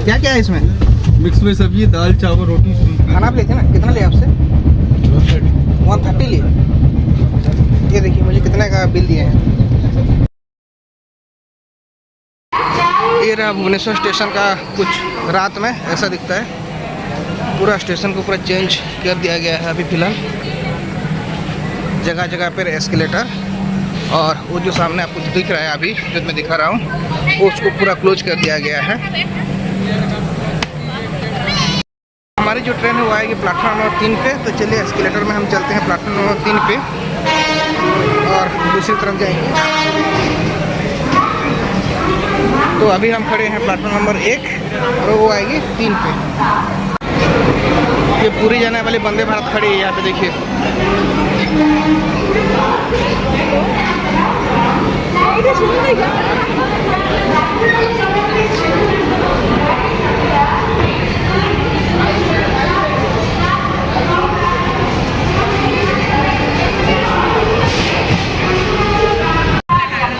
क्या क्या है इसमें? मिक्स में सब्जी, दाल, चावल, रोटी। खाना आप लेते हैं ना, कितना लिया आपसे? 130 लिए। ये देखिए मुझे कितने का बिल दिए हैं। ये रहा भुवनेश्वर स्टेशन का कुछ रात में ऐसा दिखता है। पूरा स्टेशन को पूरा चेंज कर दिया गया है अभी फ़िलहाल। जगह जगह पर एस्केलेटर, और वो जो सामने आपको दिख रहा है अभी जो मैं दिखा रहा हूँ, वो उसको पूरा क्लोज कर दिया गया है। हमारी जो ट्रेन है वो आएगी प्लेटफॉर्म नंबर 3 पे। तो चलिए एस्केलेटर में हम चलते हैं प्लेटफॉर्म नंबर 3 पे और दूसरी तरफ जाएंगे। तो अभी हम खड़े हैं प्लेटफॉर्म नंबर 1 और वो आएगी 3 पे। ये पूरी जाने वाली वंदे भारत खड़ी है यहाँ पे, देखिए।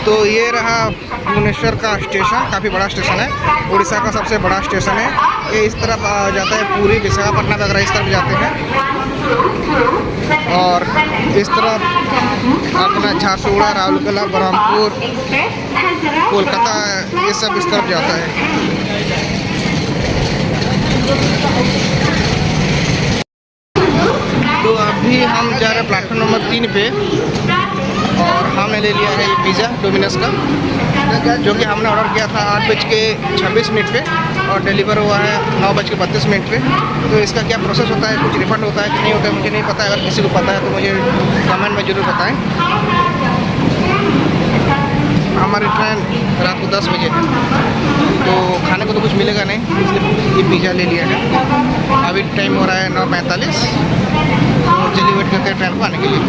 तो ये रहा भुवनेश्वर का स्टेशन, काफ़ी बड़ा स्टेशन है, उड़ीसा का सबसे बड़ा स्टेशन है। ये इस तरफ जाता है पूरी विशाखापट्टनम वगैरह इस तरफ जाते हैं, और इस तरफ अपना झारसुगुड़ा, राउरकेला, बरहमपुर, कोलकाता, ये सब इस तरफ जाता है। तो अभी हम जा रहे हैं प्लेटफॉर्म नंबर 3 पे, और हमने ले लिया है ये पिज़्ज़ा डोमिनोज का, जो कि हमने ऑर्डर किया था 8:26 पे और डिलीवर हुआ है 9:32 पे। तो इसका क्या प्रोसेस होता है, कुछ रिफंड होता है कि नहीं होता है, मुझे नहीं पता है। अगर किसी को पता है तो मुझे कमेंट में ज़रूर बताएं। हमारी ट्रेन रात को 10 बजे है, तो खाने को तो कुछ मिलेगा नहीं, इसलिए ये पिज़्ज़ा ले लिया है। अभी टाइम हो रहा है 9:45। तो चलिए वेट करते हैं ट्रेन को आने के लिए।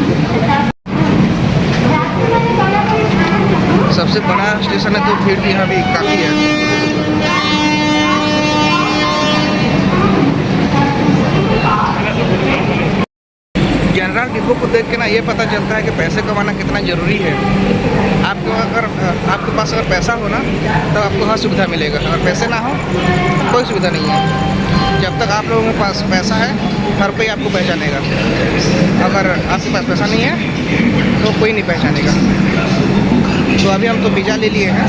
सबसे बड़ा स्टेशन है तो भीड़ भी यहाँ भी काफ़ी है। जनरल डिब्बों को देख के ना ये पता चलता है कि पैसे कमाना कितना ज़रूरी है। आपको अगर आपके पास अगर पैसा हो ना, तब आपको हर सुविधा मिलेगा। अगर पैसे ना हो कोई सुविधा नहीं है। जब तक आप लोगों के पास पैसा है, हर कोई आपको पहचानेगा। अगर आपके पास पैसा नहीं है तो कोई नहीं पहचानेगा। तो अभी हम तो पिज़्ज़ा ले लिए हैं,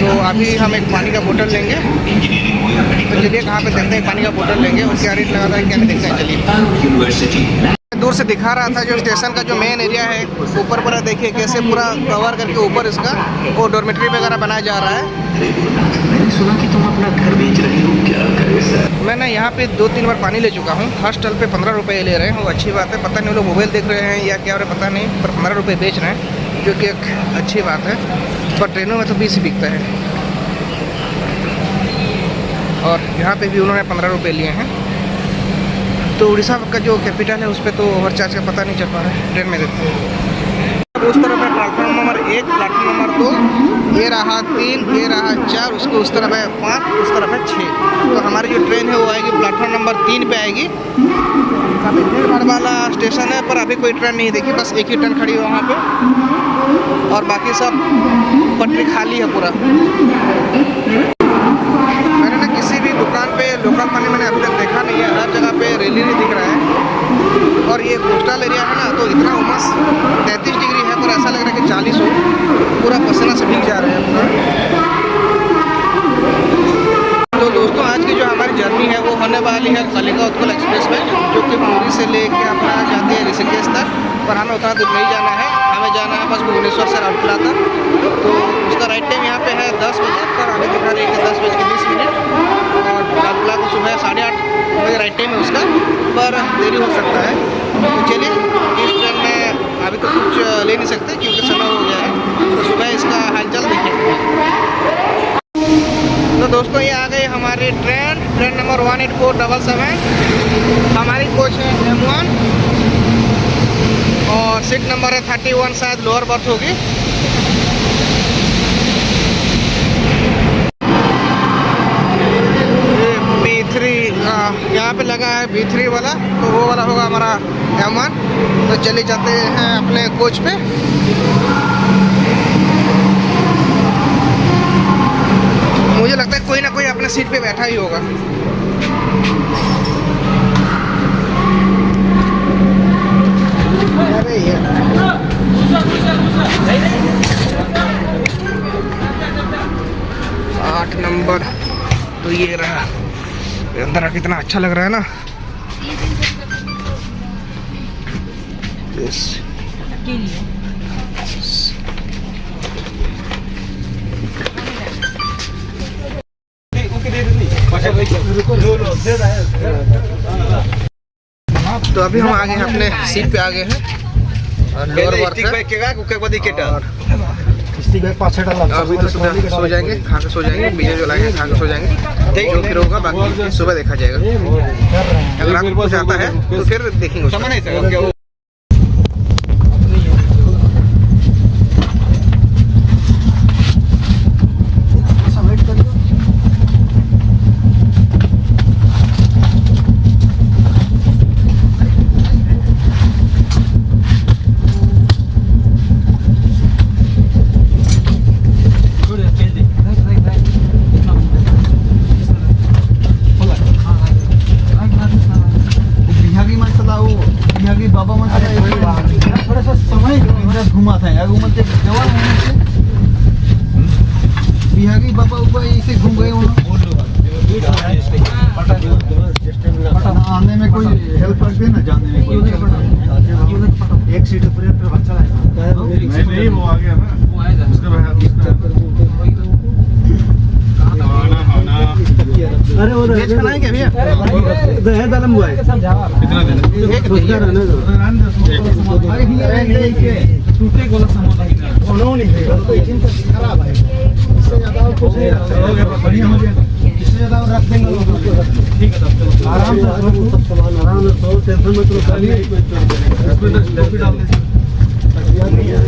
तो अभी हम एक पानी का बोतल लेंगे। तो चलिए कहाँ पे देखते हैं, पानी का बोतल लेंगे और क्या रेट लगा था क्या नहीं देखते हैं। चलिए, दूर से दिखा रहा था जो स्टेशन का जो मेन एरिया है, ऊपर पूरा देखिए कैसे पूरा कवर करके ऊपर इसका वो डॉर्मेट्री वगैरह बनाया जा रहा है। मैंने सुना कि तुम अपना घर बेच रहे हो, क्या करें सर? मैंने यहाँ पे 2-3 बार पानी ले चुका हूँ। हर स्टॉल पे 15 रुपये ले रहे हैं, वो अच्छी बात है। पता नहीं वो लोग मोबाइल देख रहे हैं या क्या हो रहा है पता नहीं, पर 15 रुपये बेच रहे हैं, जो कि एक अच्छी बात है। पर ट्रेनों में तो 20 ही बिकता है, और यहाँ पे भी उन्होंने 15 रुपये लिए हैं। तो उड़ीसा का जो कैपिटल है उस पर तो ओवर चार्ज का पता नहीं चल पा रहा है, ट्रेन में देखते हैं। उस तरफ है प्लेटफॉर्म नंबर 1, प्लेटफॉर्म नंबर 2, ये रहा 3, ये रहा 4, उसके उस तरफ है 5, उस तरफ है 6। तो हमारी जो ट्रेन है वो आएगी प्लेटफॉर्म नंबर 3 पे आएगी। काफ़ी भीड़ भाड़ वाला स्टेशन है, पर अभी कोई ट्रेन नहीं देखी, बस एक ही ट्रेन खड़ी है वहाँ पे, और बाकी सब पटरी खाली है पूरा। मैंने ना किसी भी दुकान पे लोकल पानी मैंने अभी तक देखा नहीं है, हर जगह पे रेली नहीं दिख रहा है। और ये कोस्टल एरिया है ना, तो इतना उमस 33 डिग्री है, पर ऐसा लग रहा है कि 40 हो। पूरा पसीना से भीग जा रहे हैं पूरा। तो दोस्तों आज की जो हमारी जर्नी है वो होने वाली है कलिंगा उत्कल एक्सप्रेस में, जो कि पुरी से लेके अपना जाती है ऋषिकेश तक। पर हमें उतना दूर नहीं जाना है, हमें जाना है बस भुवनेश्वर से राउरकेला तक। तो उसका राइट टाइम यहाँ पे है 10 बजे, पर अभी दिखा रही है 10:20। और राउरकेला को सुबह 8:30 बजे राइट टाइम है उसका, पर देरी हो सकता है। तो चलिए, इस ट्रेन में अभी तो कुछ ले नहीं सकते क्योंकि समय हो गया है, तो सुबह इसका हालचाल देखेंगे। तो दोस्तों ये आ गई हमारी ट्रेन नंबर 18477। हमारी कोच है M1 और सीट नंबर है 31, शायद लोअर बर्थ होगी। B3 यहाँ पे लगा है B3 वाला, तो वो वाला होगा हमारा M1। तो चले जाते हैं अपने कोच पे। मुझे लगता है कोई ना कोई अपने सीट पे बैठा ही होगा। अरे यार 8 नंबर तो ये रहा। अंदर कितना अच्छा लग रहा है ना। यस तो अभी हम आ गए हैं अपने सीट पे आ गए हैं और लोअर बर्थ है। अभी तो सुबह सो जाएंगे, खा के सो जाएंगे, बीजे जो लाएंगे खा के सो जाएंगे, जो फिर होगा बाकी सुबह देखा जाएगा। अगर रात को कुछ आता है तो फिर देखेंगे उसको। घुमा था यार घूमते जवान बिहारी बाबा ऊपर ऐसे घूम गए आने में कोई हेल्प कर दे ना, जाने में कोई एक सीट पर बच्चा नहीं वो आ गया ना, वो आएगा उसके अरे वो वेज खाना है क्या भैया? है दालम हुआ है कितना देना? टूटे गोला सामान खराब है, इससे ज्यादा और कुछ नहीं बढ़िया हो गया, इससे ज्यादा और रख देंगे। ठीक है तब आराम से सो टेंशन मत लो।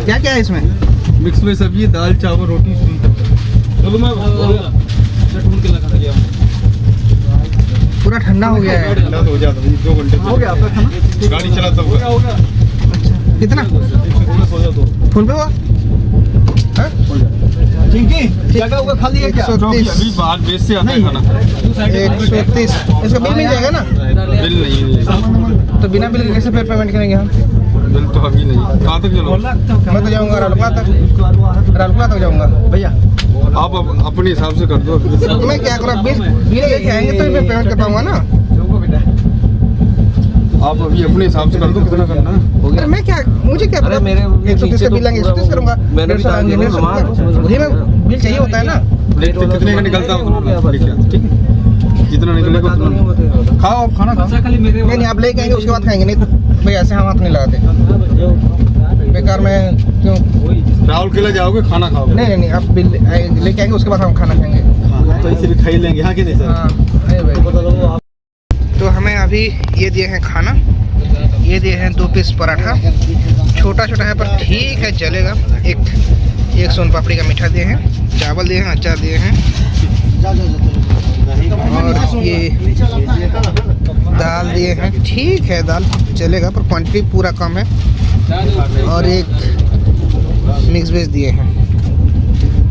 क्या क्या है इसमें? मिक्स में सब्जी, दाल, चावल, रोटी। चलो मैं ढूंढ के लगा दिया। पूरा ठंडा हो गया है। ठंडा हो जाता है 2 घंटे हो गया आपका खाना, गाड़ी चलाता होगा। अच्छा कितना फोन पे हुआ? ठीक है जगह होगा खाली है क्या? 130 अभी बाहर बेच से आता है खाना। 130 इसका बिल मिल जाएगा ना? बिल नहीं, तो बिना बिल के कैसे फिर पेमेंट करेंगे हम? बिल तो अभी नहीं। कहाँ तक चलो? मैं तो जाऊँगा रालुला तक जाऊँगा भैया। आप अपने हिसाब से कर दो। तो मैं क्या करूँ, बिल लेके आएंगे तो मैं पेमेंट कर पाऊंगा ना। आप अभी अपने हिसाब से कर दो कितना करना है। अरे मैं क्या, मुझे क्या पता, 130 का बिल लेंगे 130 करूँगा, 150 वही में बिल चाहिए होता है ना। तो कितने का निकलता है उतना लेके आते, ठीक है? जितना निकलेगा उतना खाओ। आप खाना खाओ। नहीं आप लेके आएंगे उसके बाद खाएंगे, नहीं तो भाई ऐसे हम हाथ नहीं लगाते बेकार में क्यों। राहुल किला जाओगे खाना खाओगे? नहीं आप बिल लेके आएंगे उसके बाद हम खाना खाएंगे। खाना तो इसे भी खा ही लेंगे। हाँ कि नहीं सर? हाँ अरे भाई। तो हमें अभी ये दिए हैं खाना, ये दिए हैं 2 पीस पराठा, छोटा छोटा है पर ठीक है चलेगा। एक सोन पापड़ी का मीठा दिए हैं, चावल दिए हैं, अचार दिए हैं और ये दाल दिए हैं। ठीक है दाल चलेगा पर क्वांटिटी पूरा कम है। और एक मिक्स वेज दिए हैं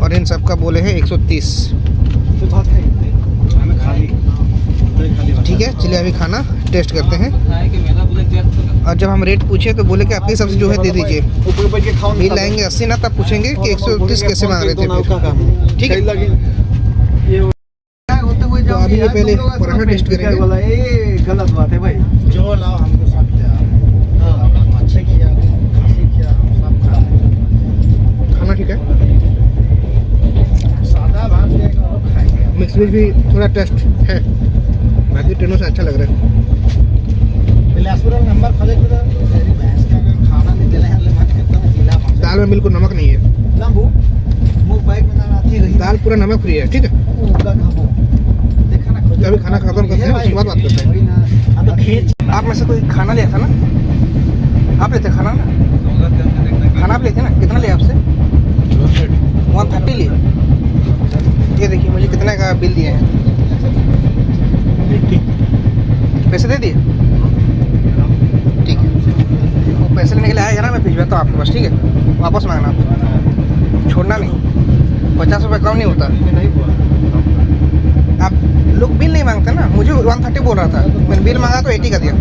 और इन सब का बोले हैं 130। ठीक है चलिए अभी खाना टेस्ट करते हैं। और जब हम रेट पूछे तो बोले कि आपके हिसाब से जो है दे दीजिए। बिल लाएंगे 80 ना, तब पूछेंगे कि 130 कैसे मांग रहे थे फिर। ठीक है तो अभी ये पहले पराठा टेस्ट करेंगे। गलत बात है भाई। जो लाओ हमको सब अच्छे किया, खाना ठीक है, सादा भात देगा और खाएंगे। मिक्स वेज भी थोड़ा टेस्ट है, बाकी ट्रेनों से अच्छा लग रहा है। बिलासपुर में नंबर खोजे तो तेरी भैंस का खाना नहीं दिले हैं, ले मत करता हूं जिला भाषा। दाल में बिल्कुल नमक नहीं है। लंबू मुंह बाइक में ना आती रही दाल पूरा नमक फ्री है। ठीक है उनका खाबो देखा ना तो अभी खाना खत्म करते हैं उसके बाद बात करते हैं। वही ना अब खेत आप में से कोई खाना लिया था ना? आप लेते खाना ना? खाना आप लेते ना? कितना लिया आपसे? 130 लिए। ये देखिए मुझे कितने का बिल दिए हैं, पैसे दे दिए। ठीक है वो पैसे लेने के लिए आएगा ना, मैं भिजवाता हूँ आपके पास। ठीक है वापस मांगना, आप छोड़ना नहीं। 50 रुपये कम नहीं होता। आप लोग बिल नहीं मांगते ना, मुझे 130 बोल रहा था, मैंने बिल मांगा तो 80 का दिया।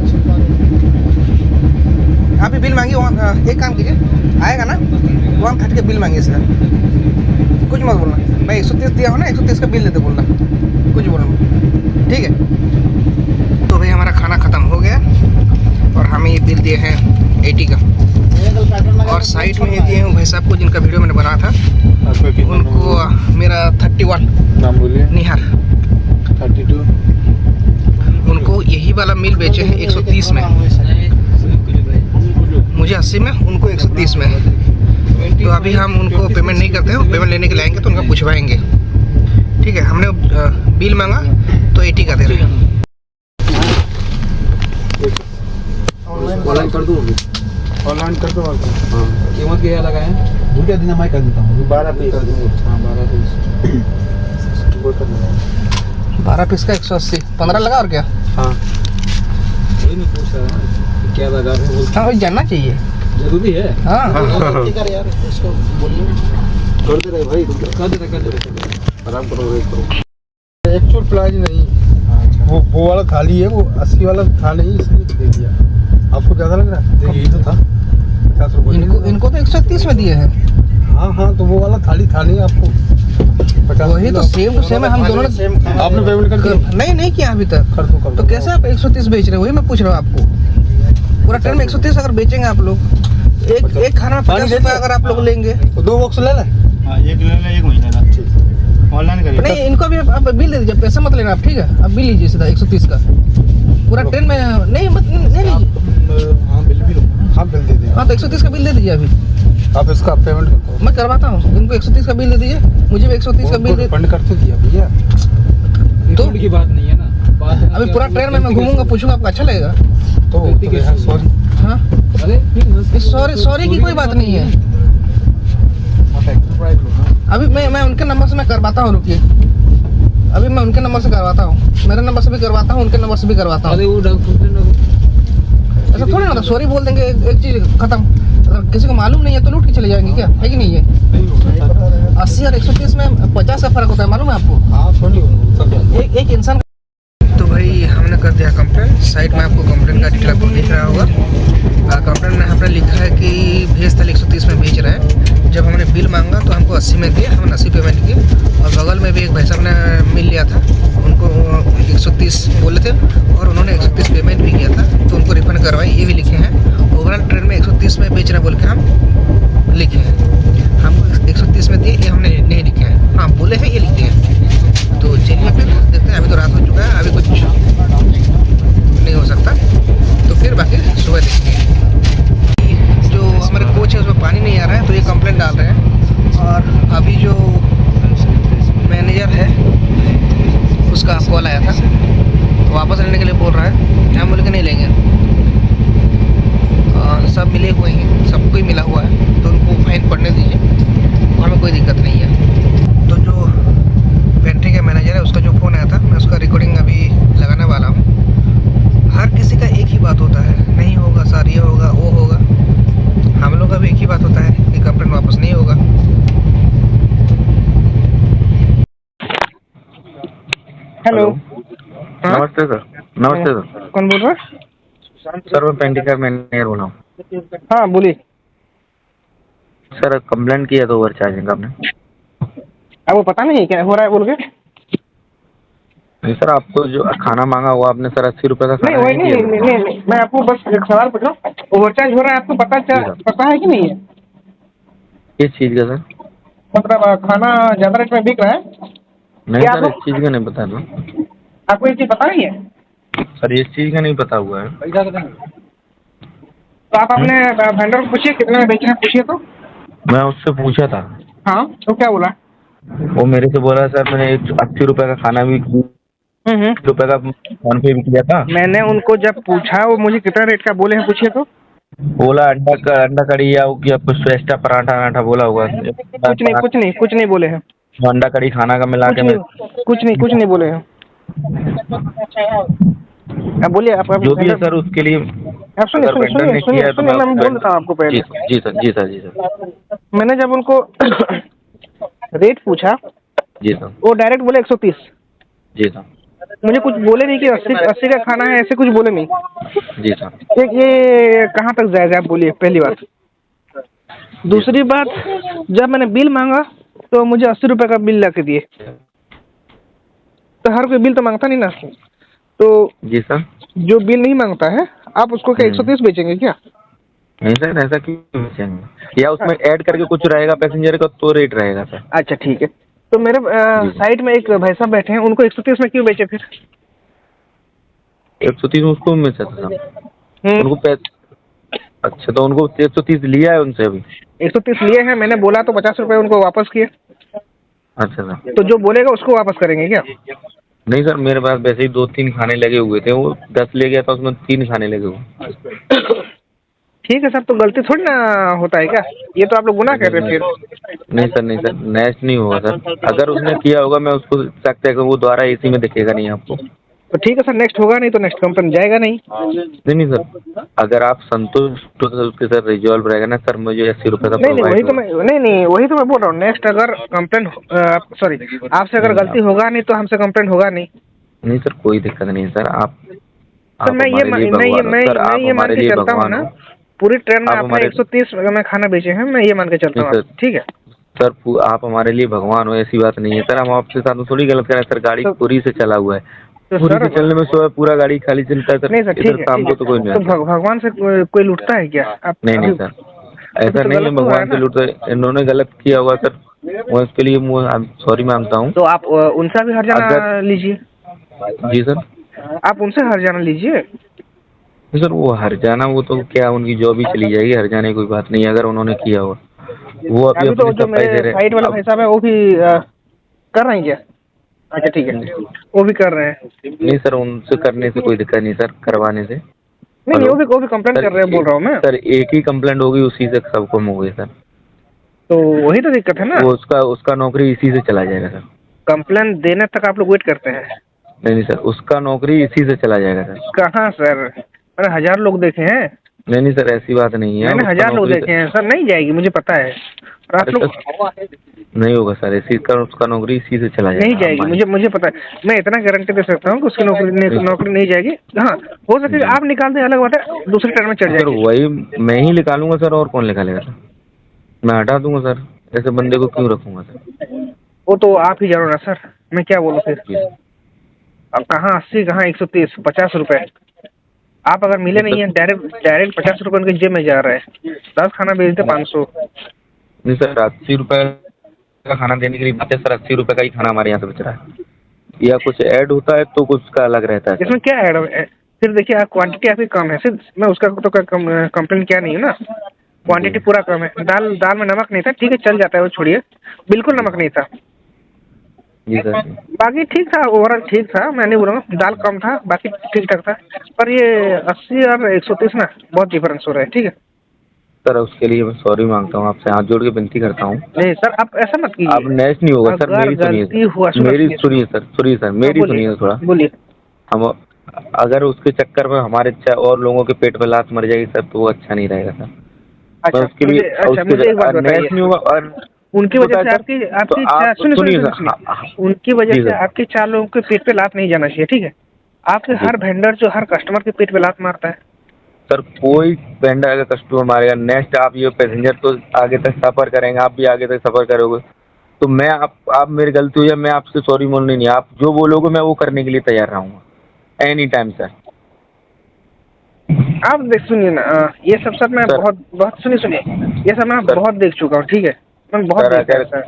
आप भी बिल मांगिए, एक काम कीजिए, आएगा ना 130 का बिल मांगिए इसका, कुछ मत बोलना। मैं 130 दिया हूँ ना, 130 का बिल देते बोलना, कुछ बोलना, ठीक है। तो भाई हमारा खाना ख़त्म हो गया और हमें ये बिल दिए हैं 80 का, और साइड में ये दिए हैं भाई साहब को जिनका वीडियो मैंने बनाया था, उनको मेरा 31 नाम बोलिए। निहार, 32 उनको यही वाला मिल बेचे हैं 130 में, मुझे 80 में, उनको 130 में। तो अभी हम उनको पेमेंट नहीं करते हैं, पेमेंट लेने के लिए आएंगे तो उनका पूछवाएंगे, ठीक है। हमने बिल मांगा तो 80 का दे रहे हैं। ऑनलाइन कर दूँ? ऑनलाइन कर दो। हाँ, कीमत क्या लगाए? क्या दिन मैं कर देता हूँ, 12 पीस कर दूँगा। हाँ 12 पीस 12 पीस का 180, 15 लगा और क्या? हाँ वही मैं पूछ रहा हूँ क्या लगा रहे हो, हाँ भाई जानना चाहिए, जरूरी है। हाँ कर यार इसको बोलिए, कर दे रहे भाई, कर दे आराम करो, वेट करो। एक्चुअल प्राइस नहीं, वो वाला थाली है, वो 80 वाला था नहीं, इसलिए दे दिया। आपको ज़्यादा लग रहा है? देखिए यही तो था 50 रुपये। इनको तो 130 में दिए हैं। हाँ हाँ, तो वो वाला थाली था नहीं आपको 50। वही तो सेम टू सेम है, हम दोनों ने आपने पेमेंट कर दिया? नहीं किया अभी तक। कर दो तो कैसे आप 130 बेच रहे हो? वही मैं पूछ रहा हूँ आपको। पूरा ट्रेन में 130 अगर बेचेंगे आप लोग, एक खाना में 50 रुपये अगर आप लोग लेंगे, तो 2 बॉक्स ले लें। हाँ, एक ले लें, 1 महीने का ऑनलाइन करिए। नहीं इनको भी आप बिल दे दीजिए, पैसा मत लेना आप, ठीक है। आप बिल लीजिए सीधा 130 का, पूरा ट्रेन में नहीं लीजिए। हाँ बिल भी लो, हाँ बिल दे दे। हाँ तो 130 का बिल दे दीजिए अभी, आप इसका पेमेंट करो, मैं करवाता हूँ। इनको 130 का बिल दे दीजिए, मुझे भी 130 का बिल दे। फंड करते दिया भैया। तो की बात नहीं है ना, बात है अभी पूरा ट्रेन में मैं घूमूंगा, पूछूंगा, आपको अच्छा लगेगा? तो सॉरी, हाँ अरे सॉरी की कोई बात नहीं है। अभी मैं उनके नंबर से मैं करवाता हूँ, रुकिए। अभी मैं उनके नंबर से करवाता हूँ, मेरे नंबर से भी करवाता हूँ, उनके नंबर से भी करवाता हूँ। अरे वो ऐसा थोड़ी ना, सॉरी बोल देंगे, एक चीज खत्म। अगर किसी को मालूम नहीं है तो लूट के चले जाएंगे, क्या है कि नहीं है? 80 और 130 में 50 का फर्क होता है, मालूम है आपको? हाँ थोड़ी एक इंसान। तो भाई हमने कर दिया कंप्लेंट, साइड में आपको कंप्लेंट का डिटेल आपको दिख रहा होगा। कंप्लेंट में हमने लिखा है कि भेज तल 130 में बेच रहे हैं। जब हमने बिल मांगा तो हमको 80 में दिए, हमने 80 पेमेंट की। और बगल में भी एक भाई साहब ने मिल लिया था, उनको 130 बोले थे और उन्होंने 130 पेमेंट भी किया था, तो उनको रिफंड करवाई, ये भी लिखे हैं। ओवरऑल ट्रेन में 130 में बेच रहे बोल के हम लिखे हैं, हमको 130 में दिए, ये हमने नहीं लिखे हैं। हाँ बोले हैं, ये लिखे हैं। तो चलिए फिर देखते हैं, अभी तो रात हो चुका है, अभी कुछ नहीं हो सकता, तो फिर बाकी सुबह देखेंगे। जो हमारे कोच है उसमें पानी नहीं आ रहा है, तो ये कंप्लेंट डाल रहे हैं। और अभी जो मैनेजर है उसका कॉल आया था, तो वापस लेने के लिए बोल रहा है, हम बोले कि नहीं लेंगे। सब मिले हुए हैं, सबको ही मिला हुआ है, तो उनको फाइन पड़ने दीजिए, हमें कोई दिक्कत नहीं है। तो जो पेंट्री का मैनेजर है उसका जो फ़ोन आया था, मैं उसका रिकॉर्डिंग अभी लगाने वाला हूँ। हर किसी का एक ही बात होता है, नहीं होगा सर, ये होगा वो होगा। हम लोग का भी एक ही बात होता है कि कंप्लेंट वापस नहीं होगा। हेलो, नमस्ते सर। नमस्ते सर। कौन बोल रहा है? सर मैं पेंटिंग का मैनेजर बोल रहा हूँ। हाँ बोलिए। सर कंप्लेंट किया तो ओवर चार्जिंग का आपने। आपको पता नहीं है क्या हो रहा है बोल के? नहीं सर, आपको जो खाना मांगा हुआ आपने सर 80 रुपये का नहीं खाना वही नहीं, मैं आपको बस एक सवाल पूछ रहा हूँ, ओवरचार्ज हो रहा है, आपको पता है कि नहीं है? किस चीज़ का सर? मतलब खाना ज़्यादा रेट में बिक रहा है। नहीं सर, इस चीज़ का नहीं पता है ना। आपको ये चीज़ पता नहीं है? सर इस चीज़ का नहीं पता हुआ है। तो आप अपने वेंडर को पूछिए कितने में बेच रहे हैं, पूछिए तो। मैं उससे पूछा था, हाँ तो क्या बोला? वो मेरे से बोला सर मैंने 80 रुपये का खाना भी रुपये का फोन पे भी किया था। मैंने उनको जब पूछा, वो मुझे कितना रेट का बोले हैं, पूछिए तो। बोला अंडा कड़ी या कुछ एक्स्ट्रा पराठा बोला होगा। कुछ नहीं बोले हैं। अंडा कड़ी खाना का मिला के कुछ नहीं बोले हैं। अब बोलिए आप जो भी है सर उसके लिए। आप सुनिए, मैं बोल देता हूँ आपको पहले। जी सर। मैंने जब उनको रेट पूछा, जी सर, वो डायरेक्ट बोले 130। जी सर। मुझे कुछ बोले नहीं कि 80 का खाना है, ऐसे कुछ बोले नहीं। जी सर। एक ये कहाँ तक जाएगा आप बोलिए, पहली बात। दूसरी बात, जब मैंने बिल मांगा तो मुझे 80 रुपये का बिल ला के दिए। तो हर कोई बिल तो मांगता नहीं ना। तो जी सर। जो बिल नहीं मांगता है आप उसको क्या 130 बेचेंगे क्या? नहीं सर, ऐसा क्यों बेचेंगे? या उसमें ऐड करके कुछ रहेगा पैसेंजर का तो रेट रहेगा सर। अच्छा ठीक है, तो मेरे जी सर। साइड में एक भाई साहब बैठे हैं, उनको 130 में क्यों बेचे फिर? 130 में उसको मिल सकता सर। उनको पैसे, अच्छा तो उनको 130 लिया है उनसे अभी? 130 लिए हैं, मैंने बोला तो 50 रुपये उनको वापस किए। अच्छा सर। तो जो बोलेगा उसको वापस करेंगे क्या? नहीं सर, मेरे पास वैसे ही 2-3 खाने लगे हुए थे, वो 10 ले गया था, उसमें 3 खाने लगे हुए। ठीक है सर, तो गलती थोड़ी ना होता है क्या? ये तो आप लोग गुनाह कर रहे हैं फिर। नहीं सर, नहीं सर, नेक्स्ट नहीं होगा सर। अगर उसने किया होगा मैं उसको सकते हैं, वो दोबारा एसी में दिखेगा नहीं आपको। तो ठीक है सर, नेक्स्ट होगा नहीं तो नेक्स्ट कंपनी जाएगा नहीं। नहीं नहीं सर, अगर आप संतुष्ट हो तो उसके सर रिजॉल्व रहेगा ना सर, मुझे 80 रुपये का नहीं नहीं, वही प्रोवाइड तो मैं वही तो मैं बोल रहा हूँ। नेक्स्ट अगर कंप्लेन, सॉरी, आपसे अगर गलती होगा नहीं तो हमसे कंप्लेन होगा नहीं। नहीं सर, कोई दिक्कत नहीं है सर। आप सर मैं ये मान के चलता हूँ ना, पूरी ट्रेन में आपने 130 में खाना बेचे हैं, मैं ये मान के चलता हूँ। ठीक है सर, आप हमारे लिए भगवान हो, ऐसी बात नहीं है सर। हम आपसे साथ थोड़ी गलत करें सर, गाड़ी पूरी से चला हुआ है। तो पूरी सर से चलने में पूरा गाड़ी खाली चलता है सर। नहीं सर, ठीक है, शाम को तो कोई नहीं तो आता। भगवान से कोई लूटता है क्या? आप नहीं नहीं सर, ऐसा नहीं है भगवान से लूटते। इन्होंने गलत किया होगा सर, मैं उसके लिए सॉरी मांगता हूँ। तो आप उनसे भी हर्जाना लीजिए। जी सर, आप उनसे हर्जाना लीजिए। सर वो हर्जाना, वो तो क्या उनकी जॉब ही चली जाएगी, हर्जाने कोई बात नहीं है अगर उन्होंने किया हो। वो अभी तो अपनी जो सफाई दे मेरे रहे साइड वाला भाई साहब है वो भी कर रहे हैं क्या? अच्छा ठीक है, वो भी कर रहे हैं। नहीं सर, उनसे करने से कोई दिक्कत नहीं सर, करवाने से। नहीं, वो भी कंप्लेंट कर रहे हैं, बोल रहा हूँ मैं सर। एक ही कंप्लेंट होगी, उसी से सब कम हो गई सर। तो वही तो दिक्कत है ना, वो उसका नौकरी इसी से चला जाएगा सर। कंप्लेंट देने तक आप लोग वेट करते हैं? नहीं सर, उसका नौकरी इसी से चला जाएगा सर। कहाँ सर, मैंने 1000 लोग देखे हैं। नहीं सर, ऐसी बात नहीं है। मैंने 1000 लोग देखे हैं सर, नहीं जाएगी मुझे पता है। और आप लोग नहीं होगा सर, इसी का उसका नौकरी इसी से चला जाएगा। नहीं जाएगी, मुझे पता है। मैं इतना गारंटी दे सकता हूँ कि उसकी नौकरी नहीं जाएगी। हाँ, हो सके आप निकाल दें, अलग बात है, दूसरी ट्रेन में चढ़ सर जाएगी। वही मैं ही निकालूंगा सर, और कौन निकालेगा सर? मैं हटा दूंगा सर, ऐसे बंदे को क्यों रखूंगा सर? वो तो आप ही जानो ना सर, मैं क्या बोलूँ फिर। अब कहाँ 80, कहाँ 130, 50 रुपए। आप अगर मिले नहीं है, डायरेक्ट 50 रुपए उनके जेब में जा रहा है। 10 खाना बेचते 500। नहीं सर, 80 रुपए का खाना देने के लिए बात है सर। 80 रुपए का ही खाना हमारे यहाँ से बच रहा है, या कुछ ऐड होता है तो कुछ का अलग रहता है। इसमें क्या ऐड है? फिर देखिए, आप क्वांटिटी आपकी कम है, सिर्फ मैं उसका तो कंप्लेन क्या नहीं है ना। क्वांटिटी पूरा कम है। दाल में नमक नहीं था, ठीक है चल जाता है, वो छोड़िए, बिल्कुल नमक नहीं था। जी सर। बाकी ठीक था, ओवरऑल ठीक था, मैं नहीं बोलूँगा। दाल कम था, बाकी ठीक ठाक था। पर ये 80 और 130 ना बहुत डिफरेंस हो रहा है। ठीक है सर, उसके लिए मैं सॉरी मांगता हूँ, आपसे हाथ जोड़ के विनती करता हूँ। नहीं सर, आप ऐसा मत कीजिए। अब नेक्स्ट नहीं होगा सर, मेरी सुनिए सर, मेरी सुनिए सर। बोलिए। हम अगर उसके चक्कर में हमारे और लोगों के पेट पे लात मर जाएगी सर, तो वो अच्छा नहीं रहेगा सर। अच्छा, उसके लिए मुझे एक बात बताइए, नेक्स्ट नहीं होगा। और उनकी वजह से सुनिए, उनकी वजह से आपके 4 लोगों के पेट पे लात नहीं जाना चाहिए। ठीक है, आपके हर वेंडर जो हर कस्टमर के पेट पे लात मारता है सर, कोई वेंडर अगर कस्टमर मारेगा, नेक्स्ट आप ये पैसेंजर तो आगे तक सफर करेंगे, आप भी आगे तक सफर करोगे। तो मैं आप मेरी गलती हुई है, मैं आपसे सॉरी बोलने नहीं, आप जो बोलोगे मैं वो करने के लिए तैयार रहूँगा एनी टाइम सर। आप सुनिए ना, ये सब सर मैं बहुत सुनिए, ये सब मैं बहुत देख चुका हूँ। ठीक है, मैं बहुत देखा है सर।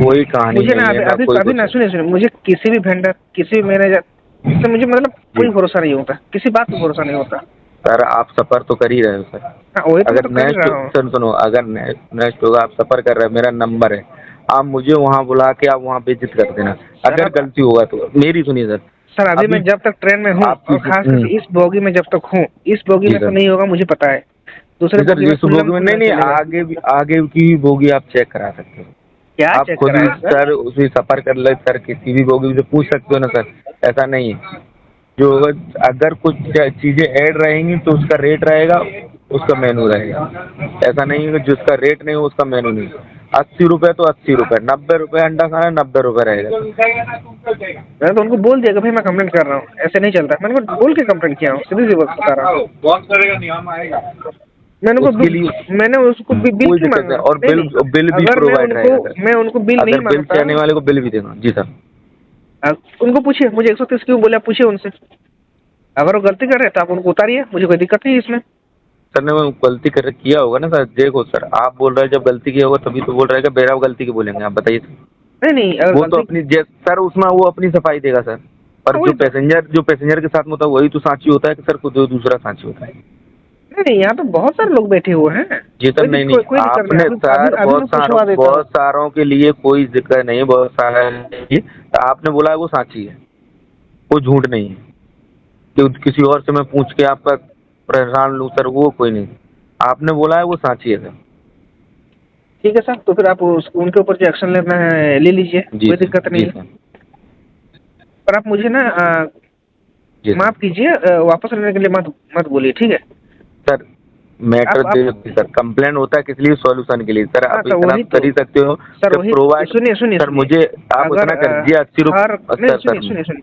कोई कहानी मुझे ना अभी ना सुनिए, मुझे किसी भी वेंडर, किसी भी मैनेजर से मुझे मतलब कोई भरोसा नहीं होता, किसी बात पे भरोसा नहीं होता सर। आप सफर तो कर ही रहे हो सर। हाँ, वही तो अगर कर रहा हूँ। सुनो, अगर नेक्स्ट होगा, आप सफर कर रहे हैं, मेरा नंबर है, आप मुझे वहाँ बुला के आप वहाँ विजिट कर देना। अगर गलती होगा तो मेरी सुनिए सर। अभी मैं जब तक ट्रेन में हूँ, और खास करके इस बोगी में जब तक हूँ, इस बोगी में तो नहीं होगा मुझे पता है। दूसरे बोगी में नहीं, आगे की भी बोगी आप चेक करा सकते हो। क्या आप चेक खुद करा सर उसी सफर कर ले सर, किसी भी बोगी से पूछ सकते हो ना सर। ऐसा नहीं है, जो अगर कुछ चीजें ऐड रहेंगी तो उसका रेट रहेगा, उसका मेनू रहेगा। ऐसा नहीं है कि जिसका रेट नहीं हो उसका मेनू नहीं। 80 रुपए तो 80 रुपए, 90 रुपए अंडा खाना 90 रुपए रहेगा। मैंने तो उनको बोल दिया कि भाई मैं कंप्लेंट कर रहा हूँ, ऐसे नहीं चलता। मैंने उनको बोल के कंप्लेंट किया हूँ, सीधी सी बात बता रहा हूँ। मैंने उसको बिल कोई क्यों दिक्कत मांगा? नहीं, और बिल भी अगर प्रोवाइड रहेगा सर। मैं उनको बिल नहीं अगर बिल मांगता, चाहने वाले को बिल भी देगा। जी सर। उनको पूछिए मुझे 130 क्यों बोला, पूछिए उनसे। अगर वो गलती कर रहे हैं तो आप उनको उतारिए, मुझे कोई दिक्कत नहीं है इसमें। सर ने वो गलती किया होगा ना सर। देखो सर, आप बोल रहे हैं जब गलती किया होगा तभी तो बोल रहे हैं कि बेरा गलती की बोलेंगे, आप बताइए सर। नहीं अगर वो तो अपनी सर उसमें वो अपनी सफाई देगा सर, पर जो पैसेंजर के साथ में होता है वही तो साँची होता है कि सर जो दूसरा साँची होता है। नहीं यहाँ तो बहुत सारे लोग बैठे हुए हैं। जी सर, नहीं आपने सर बहुत सारों के लिए कोई दिक्कत नहीं, बहुत सारे आपने बोला है वो साँची है, वो झूठ नहीं है कि किसी और से मैं पूछ के आपका परेशान लूँ सर, वो कोई नहीं। आपने बोला है वो साँची है सर। ठीक है सर, तो फिर आप उनके ऊपर जो एक्शन लेना है ले लीजिए, कोई दिक्कत नहीं है। पर आप मुझे ना माफ कीजिए, वापस लेने के लिए मत बोलिए, ठीक है सर। मैटर सर कंप्लेन होता है किस लिए? सॉल्यूशन के लिए सर। आप इतना कर ही सकते हो सर। प्रोवाइड सुनिए सर, मुझे आप उतना कर दीजिए 80 रुपये। सुनिए,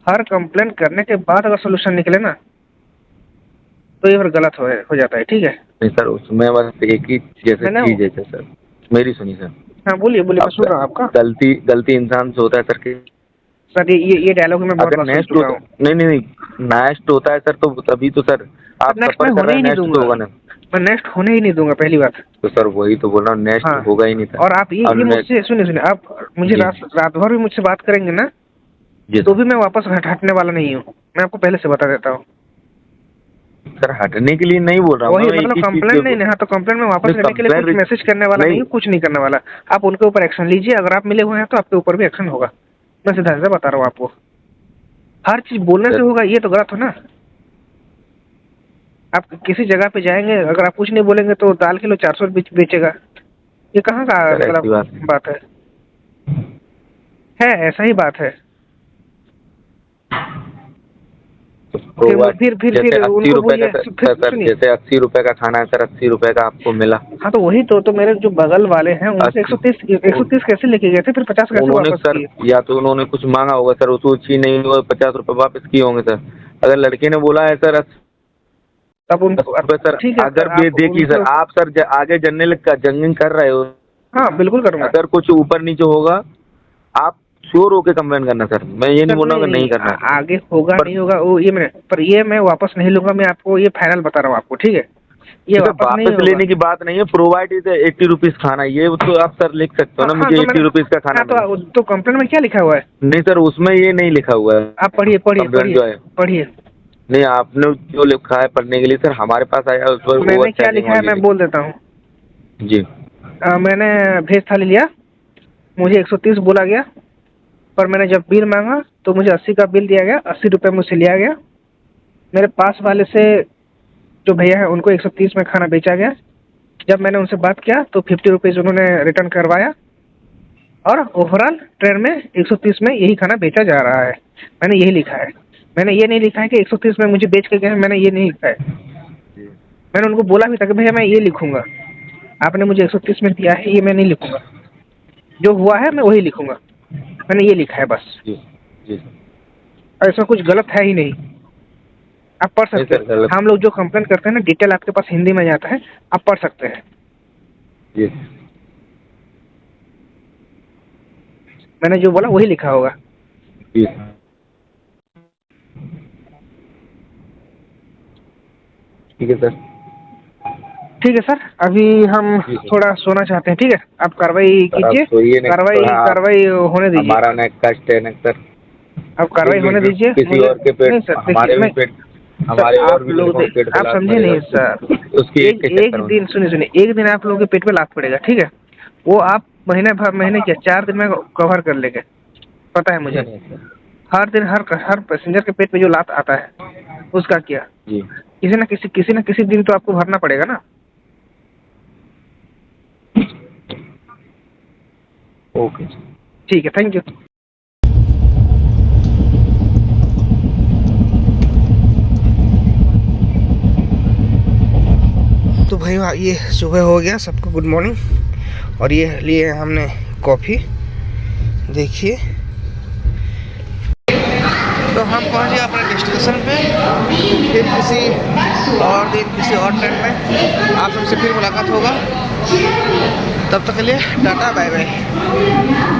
हर कंप्लेन करने के बाद अगर सोल्यूशन निकले ना तो ये फिर गलत हो जाता है, ठीक है? नहीं सर, उसमें बस एक ही जैसे चीज है सर। मेरी सुनिए सर। हाँ बोलिए मैं सुन रहा हूँ आपका। गलती इंसान से होता है सर। सर ये डायलॉग में बहुत बार सुन चुका हूँ। नहीं नेक्स्ट होता है सर, तो तभी तो सर आप सफर कर रहे हैं, नेक्स्ट तो होगा ना। मैं नेक्स्ट होने ही नहीं दूंगा, पहली बात। तो सर वही तो बोल रहा हूँ, नेक्स्ट होगा ही नहीं था। और आप ये मुझसे सुनिए, आप मुझे रात भर भी मुझसे बात करेंगे ना तो भी मैं वापस हटने वाला नहीं हूँ, मैं आपको पहले से बता देता हूँ। सर हटने के लिए नहीं बोल रहा हूँ, मतलब कंप्लेंट नहीं है तो कंप्लेंट में वापस लेने के लिए कुछ मैसेज करने वाला नहीं, कुछ नहीं करने वाला। आप उनके ऊपर एक्शन लीजिए, अगर आप मिले हुए हैं तो आपके ऊपर भी एक्शन होगा। मैं सीधा सीधा बता रहा हूँ आपको, हर चीज बोलने से होगा ये तो गलत हो ना। आप किसी जगह पे जाएंगे, अगर आप कुछ नहीं बोलेंगे तो दाल किलो 400 बेचेगा, ये कहाँ का मतलब बात है? ऐसा ही बात है। फिर जैसे 80 रुपए का सर, जैसे 80 रुपए का खाना है सर, 80 रुपए का आपको मिला। हाँ तो वही तो मेरे जो बगल वाले हैं उनसे 130 कैसे लेके गए थे, फिर 50 कैसे वापस सर किए? या तो उन्होंने कुछ मांगा होगा सर, उसको चीज नहीं हुआ, 50 रुपए वापस किए होंगे सर। अगर लड़के ने बोला है सर तब उनको सर, अगर देखिए सर, आप सर आगे जंगिंग कर रहे हो। हाँ बिल्कुल करूँगा। अगर कुछ ऊपर नीचे होगा आप श्योर होके कंप्लेन करना सर, मैं ये नहीं बोल रहा हूँ नहीं करना। आगे होगा नहीं होगा वो ये मैं वापस नहीं लूंगा, मैं आपको ये फाइनल बता रहा हूँ आपको, ठीक है? ये वापस लेने की बात नहीं है, प्रोवाइड इज 80 रुपीज खाना, ये तो आप सर लिख सकते हो ना, मुझे 80 रुपीज का खाना। तो कंप्लेन में क्या लिखा हुआ है? नहीं सर, उसमें ये नहीं लिखा हुआ है। आप पढ़िए। नहीं, आपने जो लिखा है पढ़ने के लिए सर, हमारे पास आया उस पर मैंने क्या लिखा है मैं बोल देता हूँ जी। मैंने भेज थाली लिया, मुझे 130 बोला गया, पर मैंने जब बिल मांगा तो मुझे 80 का बिल दिया गया, 80 रुपये मुझसे लिया गया। मेरे पास वाले से जो भैया है उनको 130 में खाना बेचा गया। जब मैंने उनसे बात किया तो 50 रुपीज़ उन्होंने रिटर्न करवाया, और ओवरऑल ट्रेन में 130 में यही खाना बेचा जा रहा है। मैंने यही लिखा है, मैंने ये नहीं लिखा है कि 130 में मुझे बेच के गए, मैंने ये नहीं लिखा है। मैंने उनको बोला भी था कि भैया मैं ये लिखूंगा, आपने मुझे 130 में दिया है, ये मैं नहीं लिखूंगा, जो हुआ है मैं वही लिखूंगा, मैंने ये लिखा है बस। जी। ऐसा कुछ गलत है ही नहीं, आप पढ़ सकते हैं। हम लोग जो कंप्लेन करते हैं ना, डिटेल आपके पास हिंदी में जाता है, आप पढ़ सकते हैं। जी। मैंने जो बोला वही लिखा होगा। जी। ठीक है सर। ठीक है सर, अभी हम थोड़ा सोना चाहते हैं, ठीक है? आप कार्रवाई कीजिए, कार्रवाई होने दीजिए। हमारा नेक्स्ट कष्ट है सर, आप कार्रवाई होने दीजिए। किसी और के पेट, हमारे भी पेट, हमारे और भी लोगों के पेट, आप समझे नहीं सर। उसकी एक दिन सुनिए, एक दिन आप लोगों के पेट पे लात पड़ेगा, ठीक है? वो आप महीने क्या 4 दिन में कवर कर लेंगे, पता है मुझे। हर दिन हर पैसेंजर के पेट पे जो लात आता है उसका क्या? किसी न किसी दिन तो आपको भरना पड़ेगा ना। ओके ठीक है, थैंक यू। तो भाई ये सुबह हो गया, सबको गुड मॉर्निंग। और ये लिए हैं हमने कॉफ़ी, देखिए। तो हम पहुंच गए अपने डेस्टिनेशन पे। फिर किसी और दिन किसी और टाइम में आप सबसे फिर मुलाकात होगा। तब तक के लिए टाटा बाय बाय।